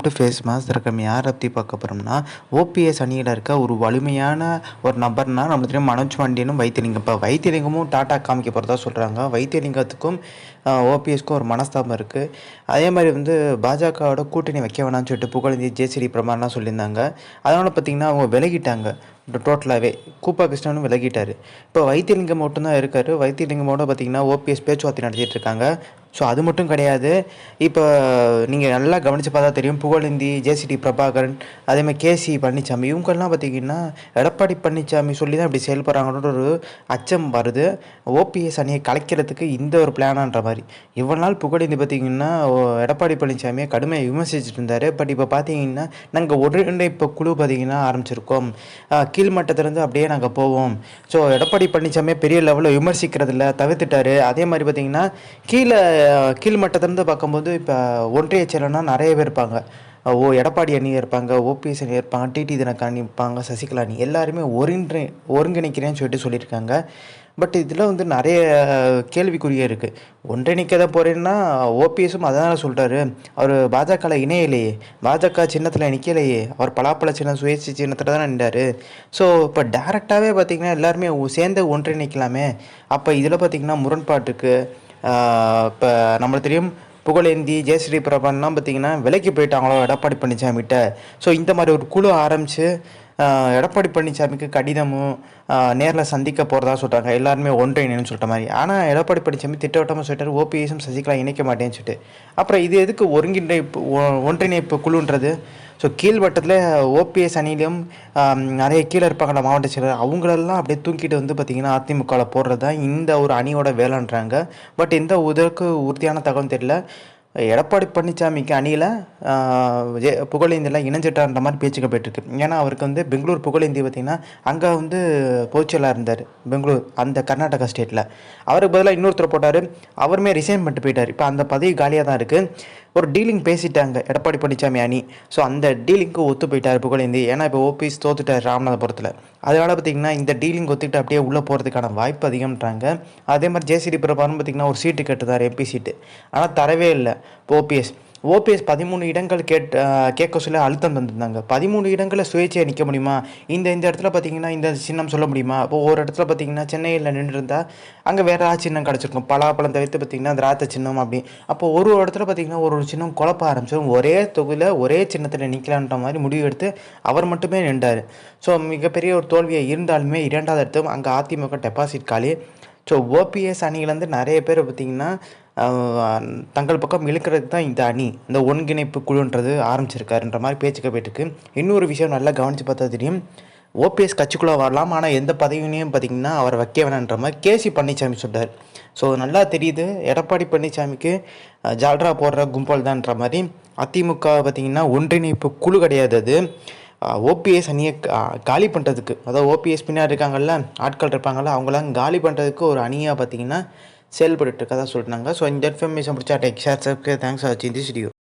To face mass திறக்கம் யார் பற்றி பார்க்க போகிறோம்னா ஓபிஎஸ் அணியில் இருக்க ஒரு வலிமையான ஒரு நபர்னா நம்மளுக்கு தெரியும் மனோஜ் பாண்டியனும் வைத்தியலிங்கம். இப்போ வைத்தியலிங்கமும் டாட்டா காமிக்க போகிறதா சொல்கிறாங்க. வைத்தியலிங்கத்துக்கும் ஓபிஎஸ்க்கும் ஒரு மனஸ்தாபம் இருக்குது. அதே மாதிரி பாஜகவோட கூட்டணி வைக்க வேணாம்னு சொல்லிட்டு புகழேந்தி ஜேசிடி பிரமாணம்லாம் சொல்லியிருந்தாங்க. அதனால் பார்த்திங்கன்னா அவங்க விலகிட்டாங்க. டோட்டலாகவே கூப்பா கிருஷ்ணனும் விலகிட்டார். இப்போ வைத்தியலிங்கம் மட்டும்தான் இருக்கார். வைத்தியலிங்கமோட பார்த்திங்கன்னா ஓபிஎஸ் பேச்சுவார்த்தை நடத்திட்டு இருக்காங்க. ஸோ அது மட்டும் கிடையாது. இப்போ நீங்கள் நல்லா கவனித்து பார்த்தா தெரியும், புகழேந்தி, ஜேசிடி பிரபாகரன், அதேமாதிரி கேசி பழனிசாமி இவங்கெல்லாம் பார்த்திங்கன்னா எடப்பாடி பழனிசாமி சொல்லி தான் இப்படி செயல்படுறாங்கன்ற ஒரு அச்சம் வருது. ஓபிஎஸ் அணியை கலைக்கிறதுக்கு இந்த ஒரு பிளானான்ற மாதிரி. இவ்வளோ நாள் புகழேந்தி பார்த்திங்கன்னா எடப்பாடி பழனிசாமியை கடுமையாக விமர்சிச்சுட்டு இருந்தார். பட் இப்போ பார்த்திங்கன்னா நாங்கள் ஒருங்கிணைப்பு குழு பார்த்திங்கன்னா ஆரம்பிச்சிருக்கோம், கீழ்மட்டத்திலேருந்து அப்படியே நாங்கள் போவோம். ஸோ எடப்பாடி பழனிசாமியை பெரிய லெவலில் விமர்சிக்கிறதில்ல, தவிர்த்துட்டார். அதே மாதிரி பார்த்திங்கன்னா கீழ்மட்டத்திலேருந்து பார்க்கும்போது இப்போ ஒன்றிய செயலர்னா நிறைய பேர் இருப்பாங்க. எடப்பாடி அணி இருப்பாங்க, ஓபிஎஸ் அணி இருப்பாங்க, டிடி தினகரன் அணி இருப்பாங்க, சசிகலா அணி எல்லாருமே ஒருங்கிணைக்கிறேன்னு சொல்லியிருக்காங்க. பட் இதில் நிறைய கேள்விக்குறியே இருக்குது. ஒன்றிணைக்க தான் போகிறேன்னா ஓபிஎஸும் அதான் சொல்கிறாரு. அவர் பாஜகவில் இணையிலையே, பாஜக சின்னத்தில் நிற்கலையே, அவர் பலாப்பழ சின்னம் சுயேட்சை சின்னத்தில் தான் நின்றார். ஸோ இப்போ டேரெக்டாகவே பார்த்திங்கன்னா எல்லாருமே சேர்ந்து ஒன்றிணைக்கலாமே. அப்போ இதில் பார்த்திங்கன்னா முரண்பாடு இருக்குது. இப்போ நம்மளுக்கு தெரியும், புகழேந்தி, ஜெயஸ்ரீ பிரபான்லாம் பார்த்திங்கன்னா விலைக்கு போயிட்டாங்களோ எடப்பாடி பழனிசாமிகிட்ட. ஸோ இந்த மாதிரி ஒரு குழு ஆரம்பித்து எடப்பாடி பழனிசாமிக்கு கடிதமும் நேரில் சந்திக்க போகிறதா சொல்கிறாங்க. எல்லாருமே ஒன்றிணைன்னு சொல்கிற மாதிரி. ஆனால் எடப்பாடி பழனிசாமி திட்டவட்டமாக சொல்லிட்டார், ஓபிஎஸும் சசிகலா இணைக்க மாட்டேன்னு சொல்லிட்டு. அப்புறம் இது எதுக்கு ஒன்றிணைப்பு குழுன்றது? ஸோ கீழ்வட்டத்தில் ஓபிஎஸ் அணியிலும் நிறைய கீழே இருப்பாங்களா மாவட்ட செயலர், அவங்களெல்லாம் அப்படியே தூக்கிட்டு பார்த்திங்கன்னா அதிமுகவில் போடுறது தான் இந்த ஒரு அணியோட வேலைன்றாங்க. பட் எந்த உறுதியான தகவல் தெரியல. எடப்பாடி பழனிசாமிக்கு அணியில் புகழேந்தியெல்லாம் இணைஞ்சிட்டான்ற மாதிரி பேச்சுக்க போயிட்டுருக்கு. ஏன்னா அவருக்கு பெங்களூர் புகழேந்தி பார்த்திங்கன்னா அங்கே பொதுச்செயலாளர் இருந்தார் பெங்களூர், அந்த கர்நாடகா ஸ்டேட்டில். அவருக்கு பதிலாக இன்னொருத்தர் போட்டார், அவருமே ரிசைன் பண்ணிட்டு போயிட்டார். இப்போ அந்த பதவி காலியாக தான் இருக்குது. ஒரு டீலிங் பேசிட்டாங்க எடப்பாடி பழனிசாமி அணி. ஸோ அந்த டீலிங்க்கு ஒத்து போயிட்டார் புகழேந்தி. ஏன்னா இப்போ ஓபிஎஸ் தோத்துட்டார் ராமநாதபுரத்தில். அதனால் பார்த்திங்கன்னா இந்த டீலிங் ஒத்துக்கிட்டு அப்படியே உள்ளே போகிறதுக்கான வாய்ப்பு அதிகம்ன்றாங்க. அதே மாதிரி ஜேசிடி பிரபாகரன் பார்த்திங்கன்னா ஒரு சீட்டு கேட்டுதார், எம்பி சீட்டு. ஆனால் தரவே இல்லை ஓபிஎஸ். 13 இடங்கள் கேட்க சொல்லி அழுத்தம் தந்திருந்தாங்க. 13 இடங்களில் சுயேட்சையாக நிற்க முடியுமா? இந்த இடத்துல பார்த்திங்கன்னா இந்த சின்னம் சொல்ல முடியுமா? இப்போ ஒரு இடத்துல பார்த்திங்கன்னா சென்னையில் நின்றுருந்தால் அங்கே வேறு ஏதாவது சின்னம் கிடச்சிருக்கும். பலாப்பழம் தவிர்த்து பார்த்திங்கன்னா திராட்சை சின்னம் அப்படி. அப்போ ஒரு இடத்துல பார்த்திங்கன்னா ஒரு சின்னம் குழப்ப ஆரம்பிச்சிடும். ஒரே தொகுதியில் ஒரே சின்னத்தில் நிற்கலான்ற மாதிரி முடிவு எடுத்து அவர் மட்டுமே நின்றார். ஸோ மிகப்பெரிய ஒரு தோல்வியாக இருந்தாலுமே 2வது இடத்துல அங்கே அதிமுக டெபாசிட் காலி. ஸோ ஓபிஎஸ் அணியிலேருந்து நிறைய பேர் பார்த்திங்கன்னா தங்கள் பக்கம் இழுக்கிறதுக்கு தான் இந்த அணி, இந்த ஒருங்கிணைப்பு குழுன்றது ஆரம்பிச்சிருக்காருன்ற மாதிரி பேச்சுக்க போயிட்டுருக்கு. இன்னொரு விஷயம் நல்லா கவனித்து பார்த்தா தெரியும், ஓபிஎஸ் கட்சிக்குள்ளே வரலாம், ஆனால் எந்த பதவியினையும் பார்த்திங்கன்னா அவரை வைக்க வேணான்ற மாதிரி கேசி பழனிசாமி சொல்கிறார். ஸோ நல்லா தெரியுது எடப்பாடி பழனிசாமிக்கு ஜால்ரா போடுற கும்பல் தான்ன்ற மாதிரி. அதிமுக பார்த்திங்கன்னா ஒன்றிணைப்பு குழு கிடையாது, அது ஓபிஎஸ் அணியை காலி பண்ணுறதுக்கு, அதாவது ஓபிஎஸ் பின்னாடி இருக்காங்கல்ல ஆட்கள் இருப்பாங்கள்ல, அவங்களாம் காலி பண்ணுறதுக்கு ஒரு அணியாக பார்த்திங்கன்னா செயல்பட்டு இருக்கதா சொல்லிட்டாங்க. ஸோ இந்த இன்ஃபர்மேஷன் பிடிச்சா like, share, subscribe. Thanks for வாட்சிங் திஸ் வீடியோ.